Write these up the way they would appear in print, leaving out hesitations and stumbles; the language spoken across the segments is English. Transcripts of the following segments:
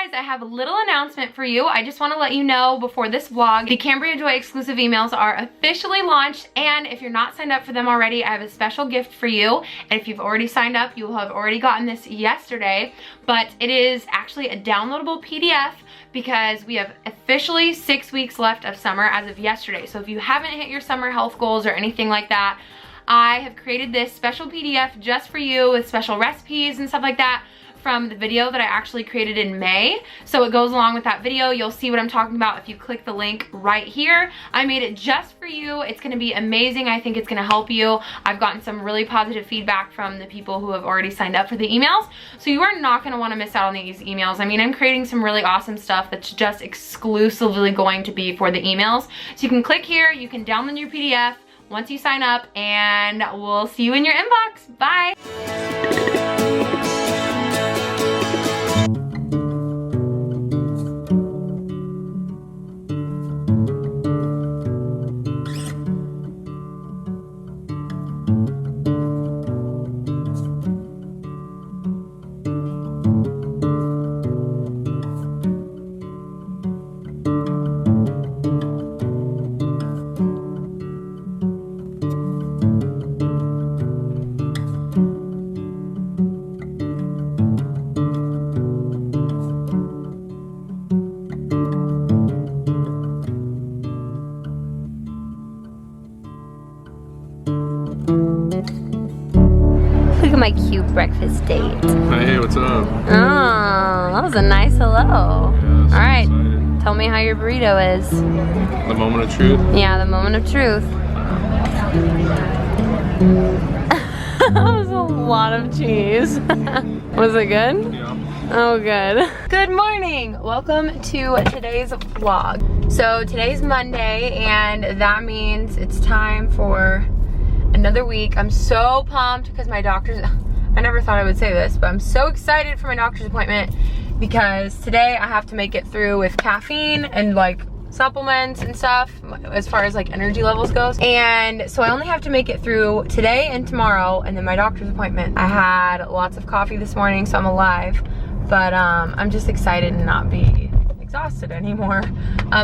guys, I have a little announcement for you. I just want to let you know before this vlog, the Cambria Joy exclusive emails are officially launched, and if you're not signed up for them already, I have a special gift for you. And if you've already signed up, you will have already gotten this yesterday, but it is actually a downloadable PDF because we have officially 6 weeks left of summer as of yesterday. So if you haven't hit your summer health goals or anything like that, I have created this special PDF just for you with special recipes and stuff like that from the video that I actually created in May. So it goes along with that video. You'll see what I'm talking about if you click the link right here. I made it just for you. It's gonna be amazing. I think it's gonna help you. I've gotten some really positive feedback from the people who have already signed up for the emails. So you are not gonna wanna miss out on these emails. I mean, I'm creating some really awesome stuff that's just exclusively going to be for the emails. So you can click here, you can download your PDF once you sign up, and we'll see you in your inbox. Bye. Look at my cute breakfast date. Hey, what's up? Oh, that was a nice hello. Yeah, all right, excited. Tell me how your burrito is. The moment of truth? Yeah, the moment of truth. That was a lot of cheese. Was it good? Yeah. Oh, good. Good morning. Welcome to today's vlog. So today's Monday, and that means it's time for another week. I'm so pumped because my doctor's, I never thought I would say this, but I'm so excited for my doctor's appointment because today I have to make it through with caffeine and like supplements and stuff as far as like energy levels goes. And so I only have to make it through today and tomorrow, and then my doctor's appointment. I had lots of coffee this morning, so I'm alive, but I'm just excited to not be exhausted anymore.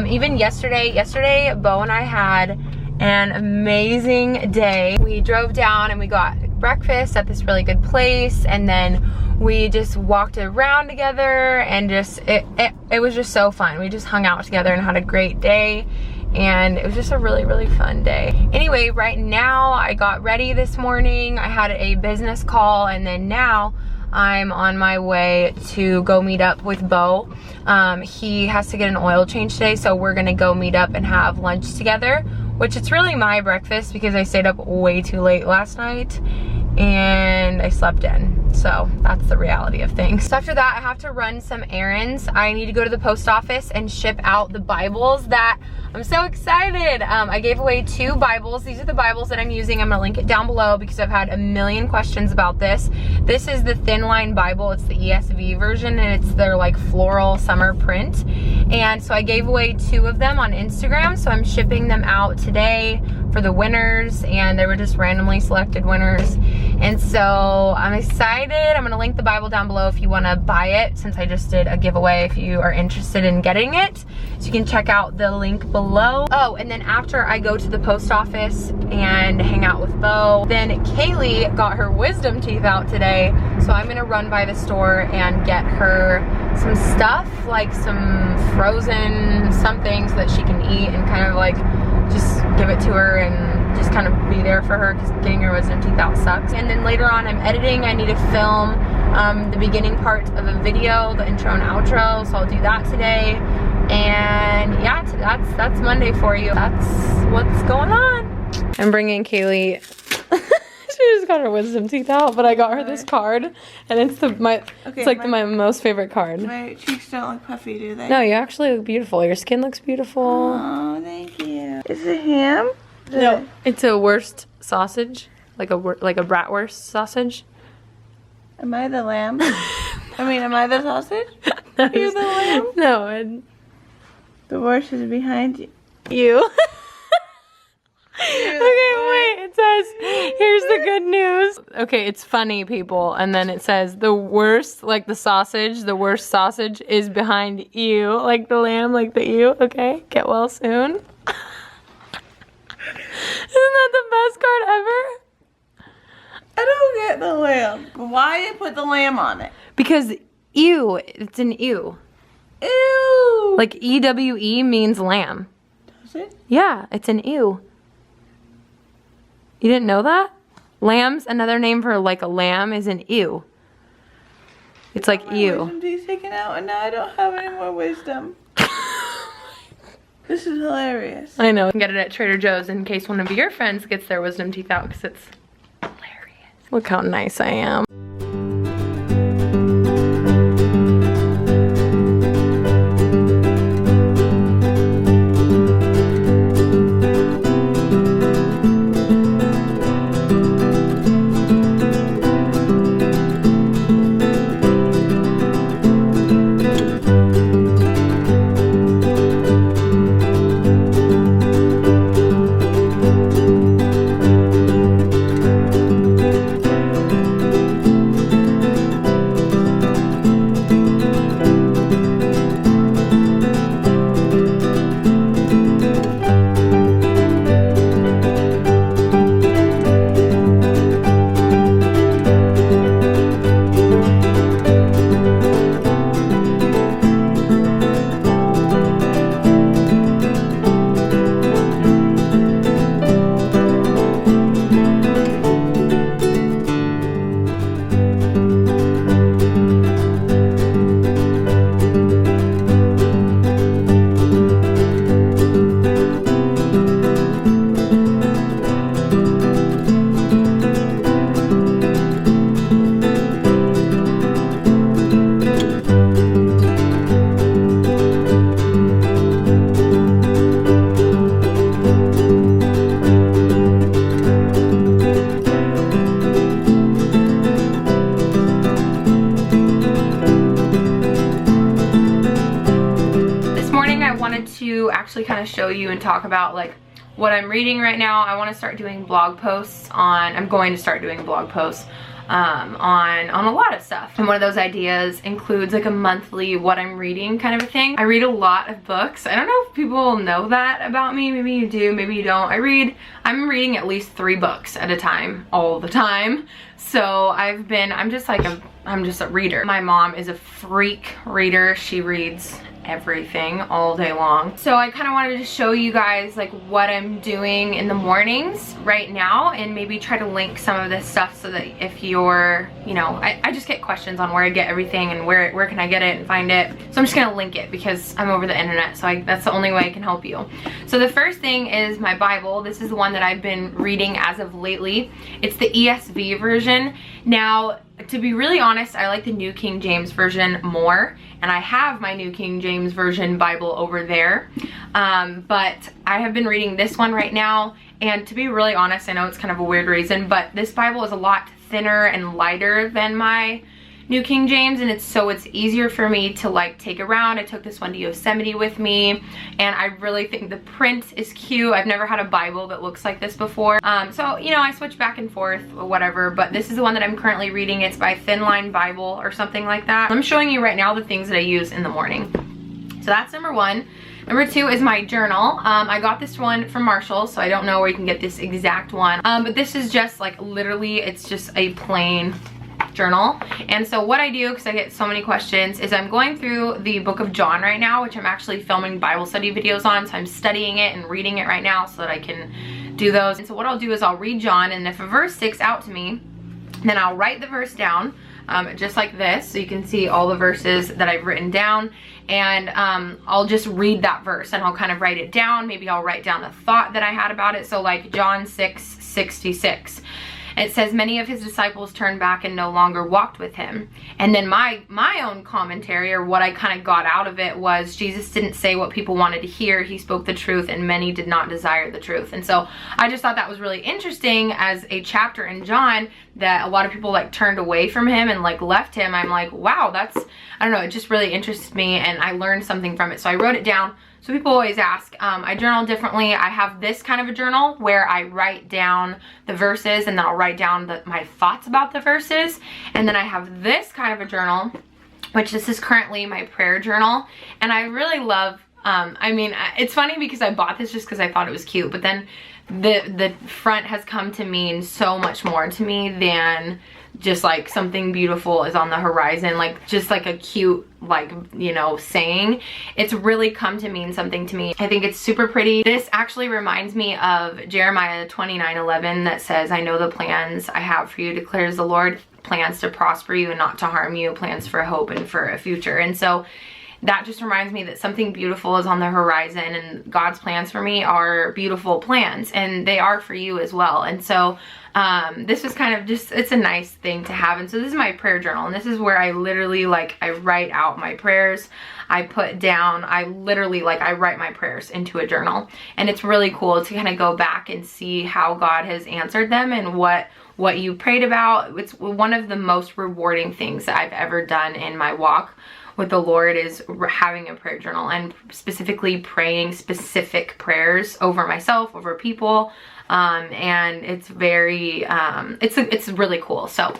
Even yesterday, Bo and I had an amazing day. We drove down and we got breakfast at this really good place, and then we just walked around together, and just it was just so fun. We just hung out together and had a great day, and it was just a really fun day. Anyway, right now I got ready this morning. I had a business call, and then now I'm on my way to go meet up with Bo. He has to get an oil change today, so we're gonna go meet up and have lunch together, which it's really my breakfast because I stayed up way too late last night and I slept in. So that's the reality of things. So after that, I have to run some errands. I need to go to the post office and ship out the Bibles that I'm so excited. I gave away 2 Bibles. These are the Bibles that I'm using. I'm gonna link it down below because I've had a million questions about this. This is the thin line Bible. It's the ESV version, and it's their like floral summer print. And so I gave away 2 of them on Instagram. So I'm shipping them out today for the winners, and they were just randomly selected winners. And so I'm excited. I'm gonna link the Bible down below if you wanna buy it, since I just did a giveaway if you are interested in getting it. So you can check out the link below. Oh, and then after I go to the post office and hang out with Bo, then Kaylee got her wisdom teeth out today. So I'm gonna run by the store and get her some stuff, like some frozen something so that she can eat, and kind of like just give it to her and just kind of be there for her, because getting her wisdom teeth out sucks. And then later on I'm editing. I need to film the beginning part of a video, the intro and outro, so I'll do that today. And yeah, that's Monday for you. That's what's going on. I'm bringing Kaylee. She just got her wisdom teeth out, but I got her this card, and it's my most favorite card. My cheeks don't look puffy, do they? No, you actually look beautiful. Your skin looks beautiful. Oh, thank you. Is it ham? No, it's a Wurst sausage, like a bratwurst sausage. Am I the lamb? I mean, am I the sausage? No, Are you the lamb? No, The Wurst is behind you. you. Okay, wait. it says, here's the good news. Okay, it's funny, people. And then it says, the worst, like the sausage, the worst sausage is behind you. Like the lamb, like the ewe. Okay, get well soon. Isn't that the best card ever? I don't get the lamb. Why did you put the lamb on it? Because ewe, it's an ewe. Ew. Like EWE means lamb. Does it? Yeah, it's an ewe. You didn't know that? Lamb's, another name for like a lamb is an ewe. It's like My ew. wisdom teeth's taken out and now I don't have any more wisdom. This is hilarious. I know. You can get it at Trader Joe's in case one of your friends gets their wisdom teeth out because it's hilarious. Look how nice I am. To actually kind of show you and talk about like what I'm reading right now. I want to start doing blog posts on, I'm going to start doing blog posts on a lot of stuff. And one of those ideas includes like a monthly what I'm reading kind of a thing. I read a lot of books. I don't know if people know that about me. Maybe you do, maybe you don't. I'm reading at least 3 books at a time, all the time. So I'm just a reader. My mom is a freak reader. She reads everything all day long. So I kind of wanted to show you guys like what I'm doing in the mornings right now and maybe try to link some of this stuff so that if you're, you know, I just get questions on where I get everything and where can I get it and find it. So I'm just gonna link it because I'm over the internet, so that's the only way I can help you. So the first thing is my Bible. This is the one that I've been reading as of lately. It's the ESV version. Now, to be really honest, I like the New King James Version more, and I have my New King James Version Bible over there, but I have been reading this one right now, and to be really honest, I know it's kind of a weird reason, but this Bible is a lot thinner and lighter than my New King James, and it's easier for me to like take around. I took this one to Yosemite with me, and I really think the print is cute. I've never had a Bible that looks like this before. So, you know, I switch back and forth or whatever, but this is the one that I'm currently reading. It's by Thin Line Bible or something like that. I'm showing you right now the things that I use in the morning. So that's number 1. Number 2 is my journal. I got this one from Marshall, so I don't know where you can get this exact one. But this is just like literally, it's just a plain journal. And so what I do, because I get so many questions, is I'm going through the book of John right now, which I'm actually filming Bible study videos on. So I'm studying it and reading it right now so that I can do those. And so what I'll do is I'll read John, and if a verse sticks out to me, then I'll write the verse down, just like this, so you can see all the verses that I've written down. And I'll just read that verse and I'll kind of write it down. Maybe I'll write down the thought that I had about it. So like John 6:66. It says, many of his disciples turned back and no longer walked with him. And then my own commentary, or what I kind of got out of it, was Jesus didn't say what people wanted to hear. He spoke the truth, and many did not desire the truth. And so I just thought that was really interesting as a chapter in John, that a lot of people like turned away from him and like left him. I'm like, wow, that's, I don't know, it just really interested me, and I learned something from it. So I wrote it down So people always ask, I journal differently. I have this kind of a journal where I write down the verses and then I'll write down my thoughts about the verses. And then I have this kind of a journal, which this is currently my prayer journal. And I really love, I mean, it's funny because I bought this just because I thought it was cute, but then the front has come to mean so much more to me than just like something beautiful is on the horizon, like just like a cute, like, you know, saying. It's really come to mean something to me. I think it's super pretty. This actually reminds me of Jeremiah 29:11 that says, I know the plans I have for you, declares the Lord, plans to prosper you and not to harm you, plans for hope and for a future. And so that just reminds me that something beautiful is on the horizon, and God's plans for me are beautiful plans, and they are for you as well. And so this was kind of just, it's a nice thing to have. And so this is my prayer journal, and this is where I literally, like, I write out my prayers. I put down, I literally, like, I write my prayers into a journal, and it's really cool to kind of go back and see how God has answered them and what you prayed about. It's one of the most rewarding things that I've ever done in my walk with the Lord, is having a prayer journal and specifically praying specific prayers over myself, over people, and it's very, it's really cool. So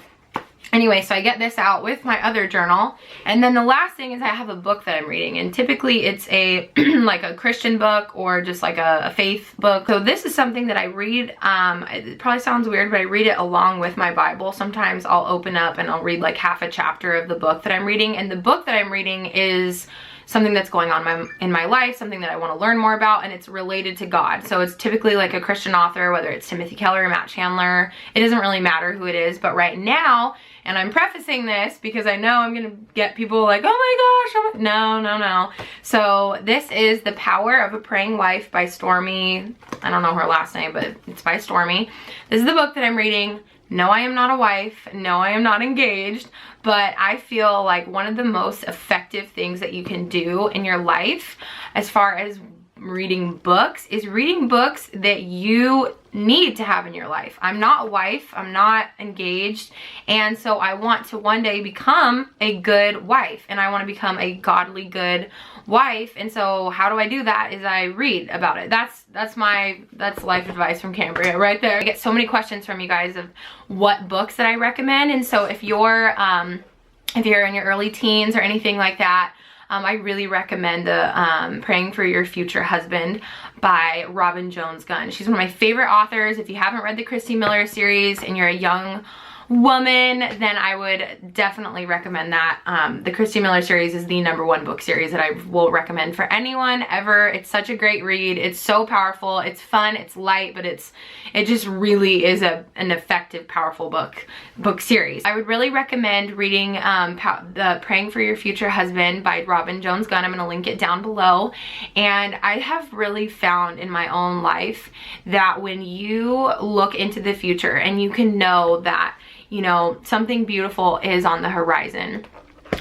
anyway, so I get this out with my other journal. And then the last thing is I have a book that I'm reading, and typically it's a like a Christian book or just like a faith book. So this is something that I read, it probably sounds weird, but I read it along with my Bible. Sometimes I'll open up and I'll read like half a chapter of the book that I'm reading, and the book that I'm reading is something that's going on in my life, something that I want to learn more about, and it's related to God. So it's typically like a Christian author, whether it's Timothy Keller or Matt Chandler. It doesn't really matter who it is, but right now, and I'm prefacing this because I know I'm gonna get people like, oh my gosh, no. So this is The Power of a Praying Wife by Stormy. I don't know her last name, but it's by Stormy. This is the book that I'm reading. No, I am not a wife. No, I am not engaged. But I feel like one of the most effective things that you can do in your life as far as reading books is reading books that you need to have in your life. I'm not a wife, I'm not engaged, and so I want to one day become a good wife, and I want to become a godly good wife. And so how do I do that? Is I read about it. That's life advice from Cambria right there. I get so many questions from you guys of what books that I recommend, and so if you're in your early teens or anything like that, I really recommend the Praying for Your Future Husband by Robin Jones Gunn. She's one of my favorite authors. If you haven't read the Christy Miller series and you're a young woman, then I would definitely recommend that. The Christy Miller series is the #1 book series that I will recommend for anyone ever. It's such a great read. It's so powerful. It's fun. It's light, but it just really is an effective, powerful book series. I would really recommend reading the Praying for Your Future Husband by Robin Jones Gunn. I'm going to link it down below. And I have really found in my own life that when you look into the future and you can know that, you know, something beautiful is on the horizon,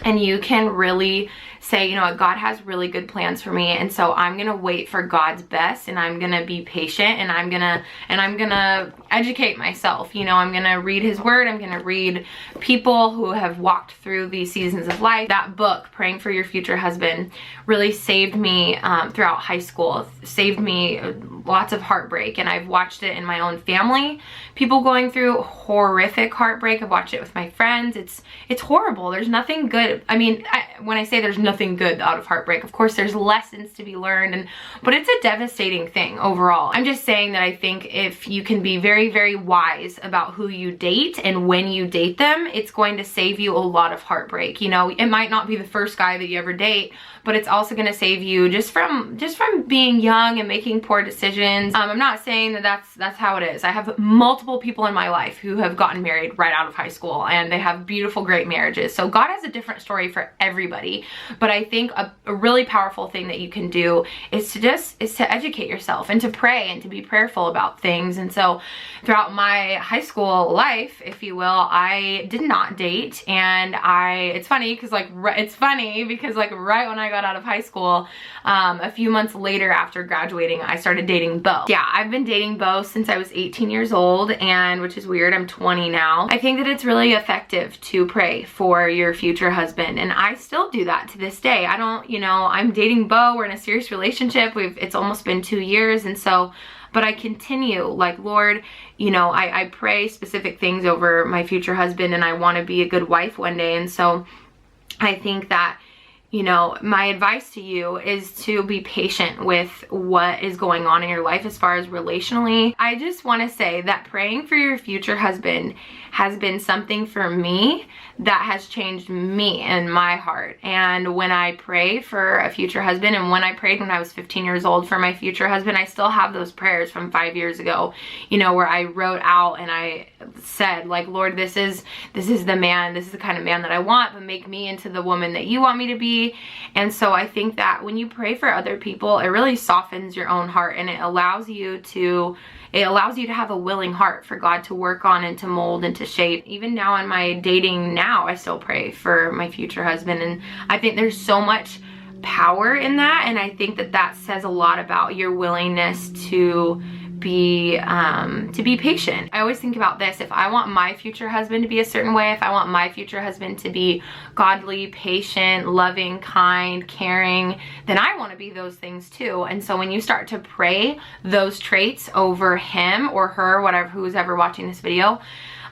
and you can really say, you know what, God has really good plans for me, and so I'm gonna wait for God's best, and I'm gonna be patient, and I'm gonna educate myself. You know, I'm gonna read his word, I'm gonna read people who have walked through these seasons of life. That book, Praying for Your Future Husband, really saved me throughout high school, saved me lots of heartbreak, and I've watched it in my own family, people going through horrific heartbreak. I've watched it with my friends. It's horrible. There's nothing good. I mean, when I say there's nothing good out of heartbreak, of course there's lessons to be learned, but it's a devastating thing overall. I'm just saying that I think if you can be very, very wise about who you date and when you date them, it's going to save you a lot of heartbreak. You know, it might not be the first guy that you ever date, but it's also going to save you just from being young and making poor decisions. I'm not saying that that's how it is. I have multiple people in my life who have gotten married right out of high school, and they have beautiful, great marriages. So God has a different story for everybody. But I think a really powerful thing that you can do is to educate yourself and to pray and to be prayerful about things. And so throughout my high school life, if you will, I did not date, and it's funny because right when I got out of high school, a few months later after graduating, I started dating Bo. Yeah, I've been dating Bo since I was 18 years old, and which is weird, I'm 20 now. I think that it's really effective to pray for your future husband, and I still do that to this day. I don't, you know, I'm dating Bo, we're in a serious relationship, it's almost been 2 years, and so, but I continue, like, Lord, you know, I pray specific things over my future husband, and I want to be a good wife one day. And so I think that, you know, my advice to you is to be patient with what is going on in your life as far as relationally. I just want to say that praying for your future husband has been something for me that has changed me and my heart. And when I pray for a future husband, and when I prayed when I was 15 years old for my future husband, I still have those prayers from 5 years ago, you know, where I wrote out and I said, like, Lord, this is the man, this is the kind of man that I want, but make me into the woman that you want me to be. And so I think that when you pray for other people, it really softens your own heart, and it allows you to have a willing heart for God to work on and to mold and to shape. Even now in my dating now, I still pray for my future husband, and I think there's so much power in that, and I think that that says a lot about your willingness to be patient. I always think about this: if I want my future husband to be a certain way, if I want my future husband to be godly, patient, loving, kind, caring, then I want to be those things too. And so when you start to pray those traits over him or her, whatever, who's ever watching this video,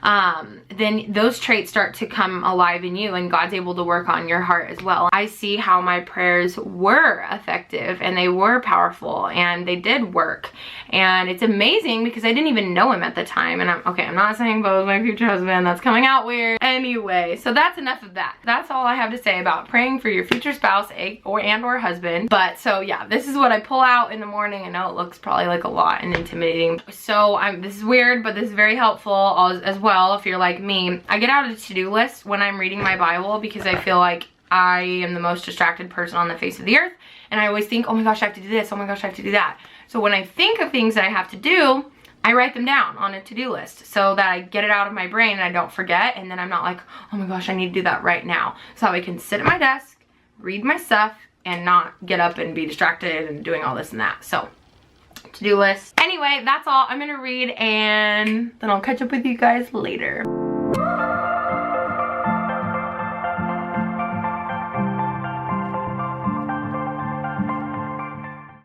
then those traits start to come alive in you, and God's able to work on your heart as well. I see how my prayers were effective, and they were powerful, and they did work. And it's amazing because I didn't even know him at the time. And I'm not saying Bo's my future husband, that's coming out weird. Anyway, so that's enough of that. That's all I have to say about praying for your future spouse or husband. But so yeah, this is what I pull out in the morning. I know it looks probably like a lot and intimidating. So this is weird, but this is very helpful as well if you're like me. I get out a to-do list when I'm reading my Bible because I feel like I am the most distracted person on the face of the earth, and I always think, oh my gosh, I have to do this, oh my gosh, I have to do that. So when I think of things that I have to do, I write them down on a to-do list so that I get it out of my brain and I don't forget, and then I'm not like, oh my gosh, I need to do that right now. So I can sit at my desk, read my stuff, and not get up and be distracted and doing all this and that. So to-do list. Anyway, that's all. I'm gonna read, and then I'll catch up with you guys later.